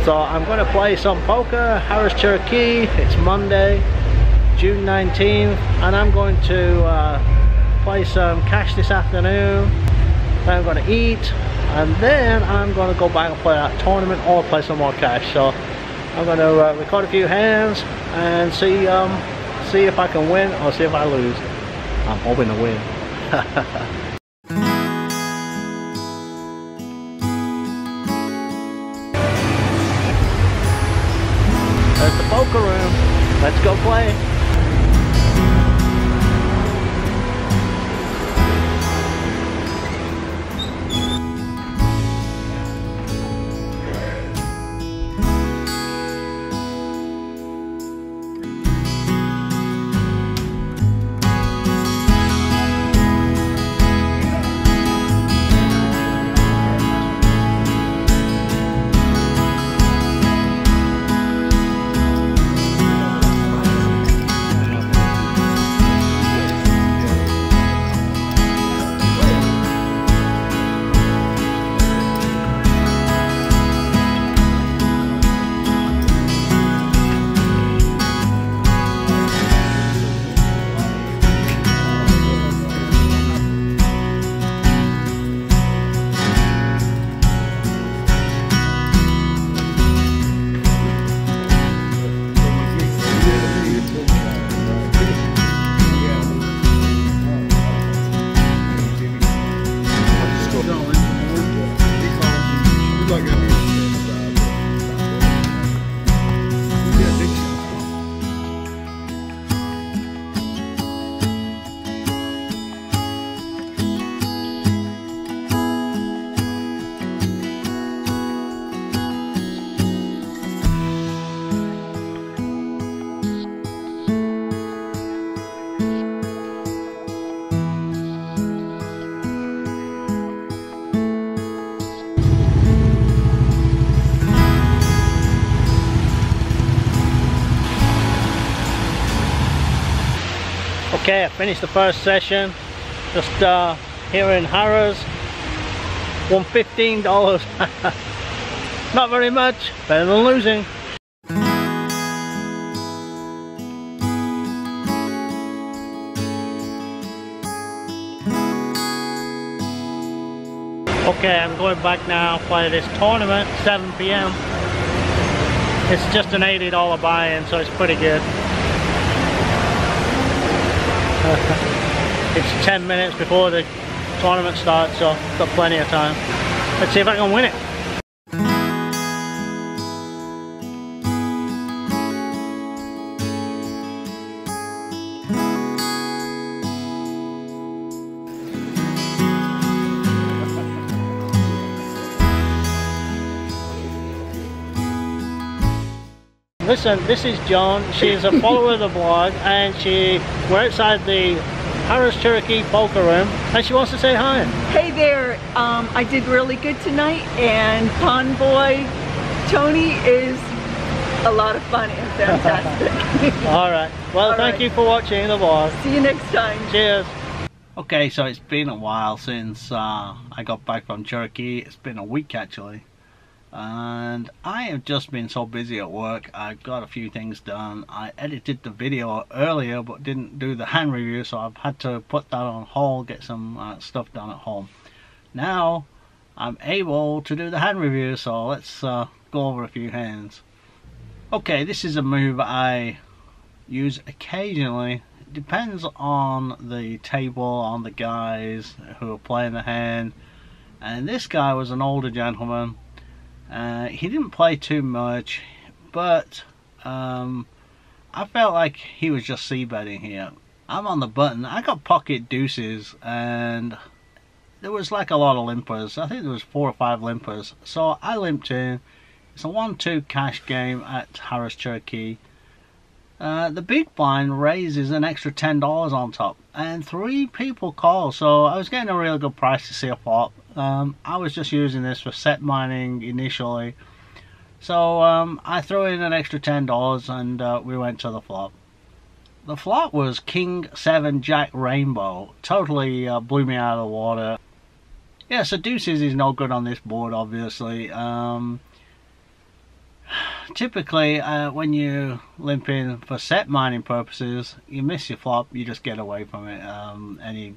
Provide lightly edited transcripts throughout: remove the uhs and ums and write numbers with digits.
So I'm going to play some poker, Harrahs Cherokee. It's Monday, June 19th, and I'm going to play some cash this afternoon. Then I'm going to eat, and then I'm going to go back and play that tournament or play some more cash. So I'm going to record a few hands and see if I can win or see if I lose. I'm hoping to win. There's the poker room. Let's go play. Okay, I finished the first session, just here in Harrahs. Won $15. Not very much, better than losing. Okay, I'm going back now, play this tournament, 7 p.m. It's just an $80 buy-in, so it's pretty good. It's 10 minutes before the tournament starts, so I've got plenty of time. Let's see if I can win it. Listen, this is John. She's a follower of the blog, and we're outside the Harrahs Cherokee poker room, and she wants to say hi. Hey there, I did really good tonight, and Pond Boy Tony is a lot of fun and fantastic. Alright, well, thank you for watching the vlog. See you next time. Cheers. Okay, so it's been a while since I got back from Cherokee. It's been a week actually. And I have just been so busy at work. I've got a few things done. I edited the video earlier but didn't do the hand review, so I've had to put that on hold, get some stuff done at home. Now I'm able to do the hand review, so let's go over a few hands. Okay, this is a move I use occasionally. It depends on the table, on the guys who are playing the hand. And this guy was an older gentleman. He didn't play too much, but I felt like he was just c-betting here. I'm on the button. I got pocket deuces, and there was like a lot of limpers. I think there was 4 or 5 limpers. So I limped in. It's a 1-2 cash game at Harrahs Cherokee. The big blind raises an extra $10 on top, and 3 people call, so I was getting a really good price to see a flop. I was just using this for set mining initially, so I threw in an extra $10 and we went to the flop. The flop was King 7 Jack Rainbow. Totally blew me out of the water. Yeah, so deuces is no good on this board, obviously. typically when you limp in for set mining purposes, you miss your flop, you just get away from it. Any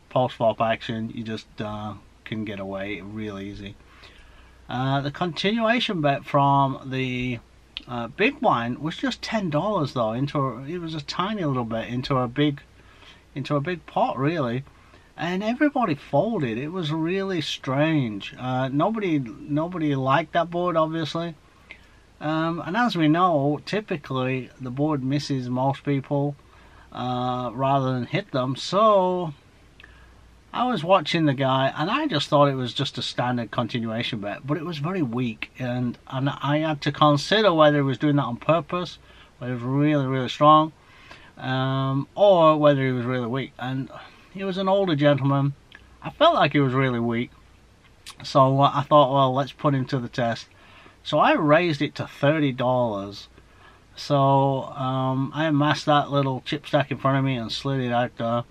post flop action, you just can get away real easy. The continuation bet from the big blind was just $10 though. It was a tiny little bit into a big pot really, and everybody folded. It was really strange. Nobody liked that board, obviously. And as we know, typically the board misses most people rather than hit them. So I was watching the guy, and I just thought it was just a standard continuation bet, but it was very weak, and I had to consider whether he was doing that on purpose, whether it was really, really strong, or whether he was really weak. And he was an older gentleman. I felt like he was really weak, so I thought, well, let's put him to the test. So I raised it to $30. So I amassed that little chip stack in front of me and slid it out there,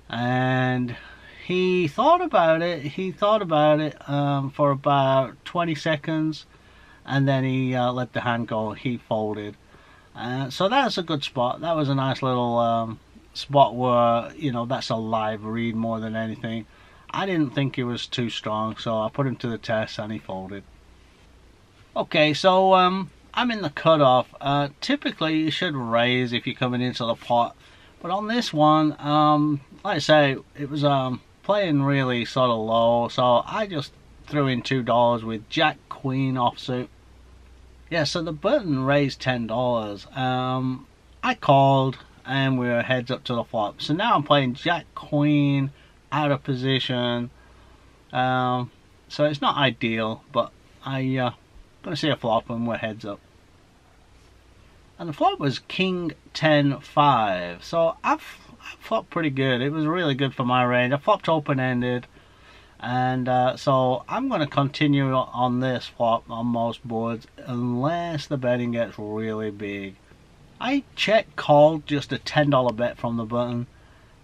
and he thought about it for about 20 seconds, and then he let the hand go. He folded. So that's a good spot. That was a nice little spot where, you know, that's a live read more than anything. I didn't think he was too strong, so I put him to the test and he folded. Okay, so I'm in the cutoff. Typically you should raise if you're coming into the pot, but on this one, like I say, it was playing really sort of low, so I just threw in $2 with Jack Queen offsuit. Yeah, so the button raised $10. I called and we were heads up to the flop. So now I'm playing Jack Queen out of position. So it's not ideal, but I'm gonna see a flop and we're heads up. And the flop was King 10-5. So I flopped pretty good. It was really good for my range. I flopped open-ended, and so I'm going to continue on this flop on most boards unless the betting gets really big. I check called just a $10 bet from the button.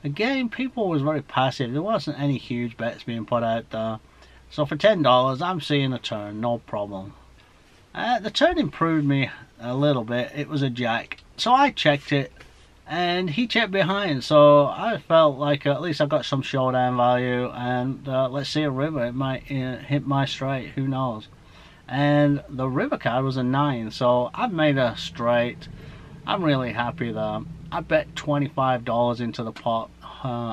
Again, people was very passive. There wasn't any huge bets being put out there. So for $10, I'm seeing a turn, no problem. The turn improved me a little bit. It was a jack, so I checked it, and he checked behind, so I felt like at least I got some showdown value, and let's see a river. It might hit my straight, who knows. And the river card was a 9, so I've made a straight. I'm really happy there. I bet $25 into the pot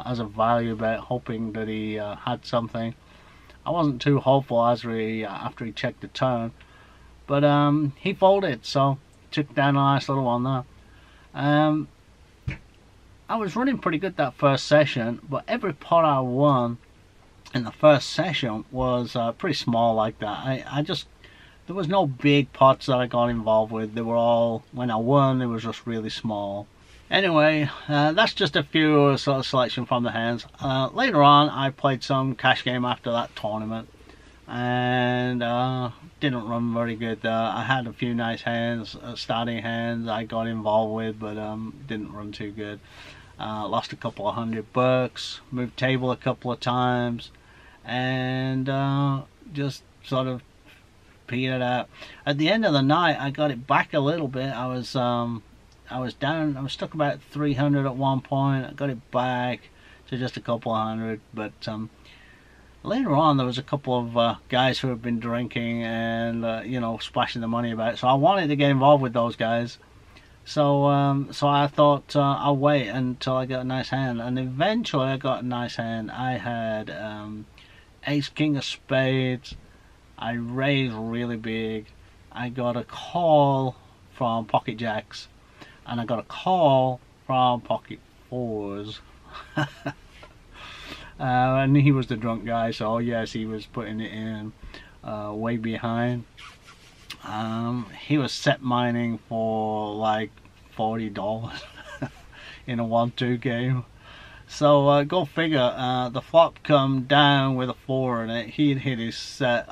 as a value bet, hoping that he had something. I wasn't too hopeful after he checked the turn, but he folded, so took down a nice little one there. I was running pretty good that first session, but every pot I won in the first session was pretty small like that. There was no big pots that I got involved with. They were all, when I won, it was just really small. Anyway, that's just a few sort of selection from the hands. Later on, I played some cash game after that tournament, and didn't run very good there. I had a few nice hands, starting hands I got involved with, but didn't run too good. Lost a couple of $100, moved table a couple of times, and just sort of petered out. At the end of the night, I got it back a little bit. I was down. I was stuck about 300 at one point. I got it back to just a couple of hundred, but later on there was a couple of guys who had been drinking and you know, splashing the money about, so I wanted to get involved with those guys. So so I thought I'll wait until I got a nice hand, and eventually I got a nice hand. I had ace king of spades. I raised really big. I got a call from pocket jacks, and I got a call from pocket fours. And he was the drunk guy, so yes, he was putting it in way behind. He was set mining for like $40 in a 1-2 game. So go figure. The flop come down with a 4 in it. He'd hit his set,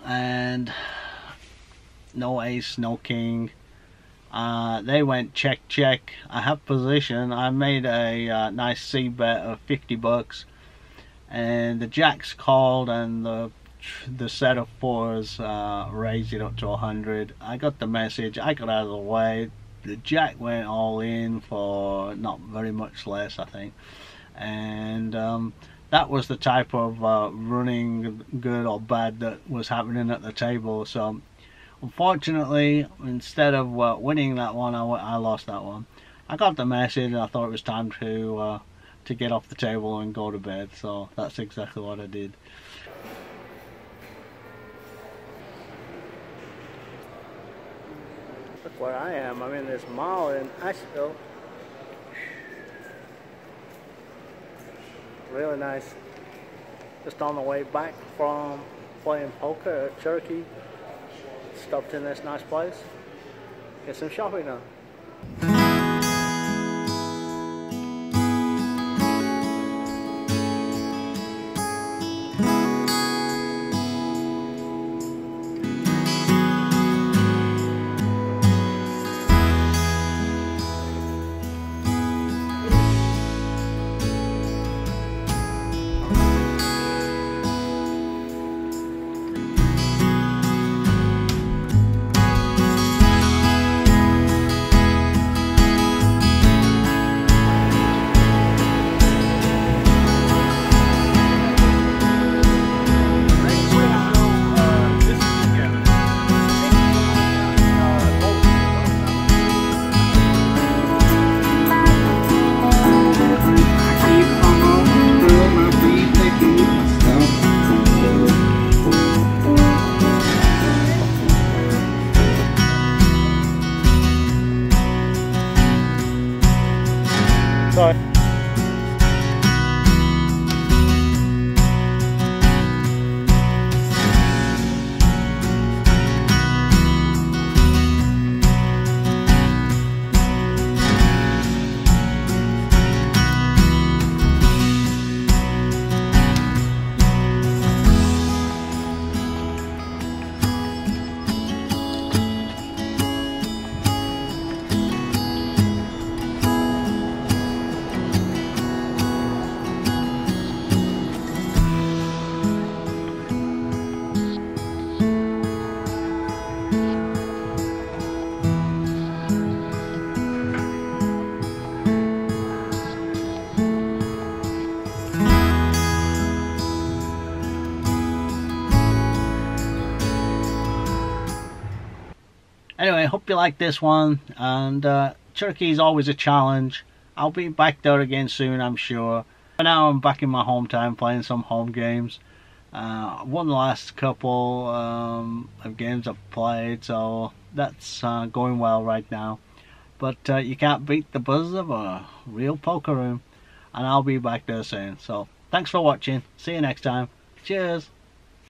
and no ace, no king. They went check check. I have position. I made a nice C bet of $50, and the jacks called and the the set of fours raised it up to 100. I got the message, I got out of the way, the jack went all in for not very much less, I think, and that was the type of running good or bad that was happening at the table. So unfortunately, instead of winning that one, I lost that one. I got the message and I thought it was time to get off the table and go to bed, so that's exactly what I did. Look where I am. I'm in this mall in Asheville. Really nice. Just on the way back from playing poker at Cherokee. Stopped in this nice place. Get some shopping done. Sorry. Anyway, hope you like this one, and Cherokee is always a challenge. I'll be back there again soon, I'm sure. For now, I'm back in my hometown playing some home games. Won the last couple of games I've played, so that's going well right now. But you can't beat the buzz of a real poker room, and I'll be back there soon. So thanks for watching. See you next time. Cheers.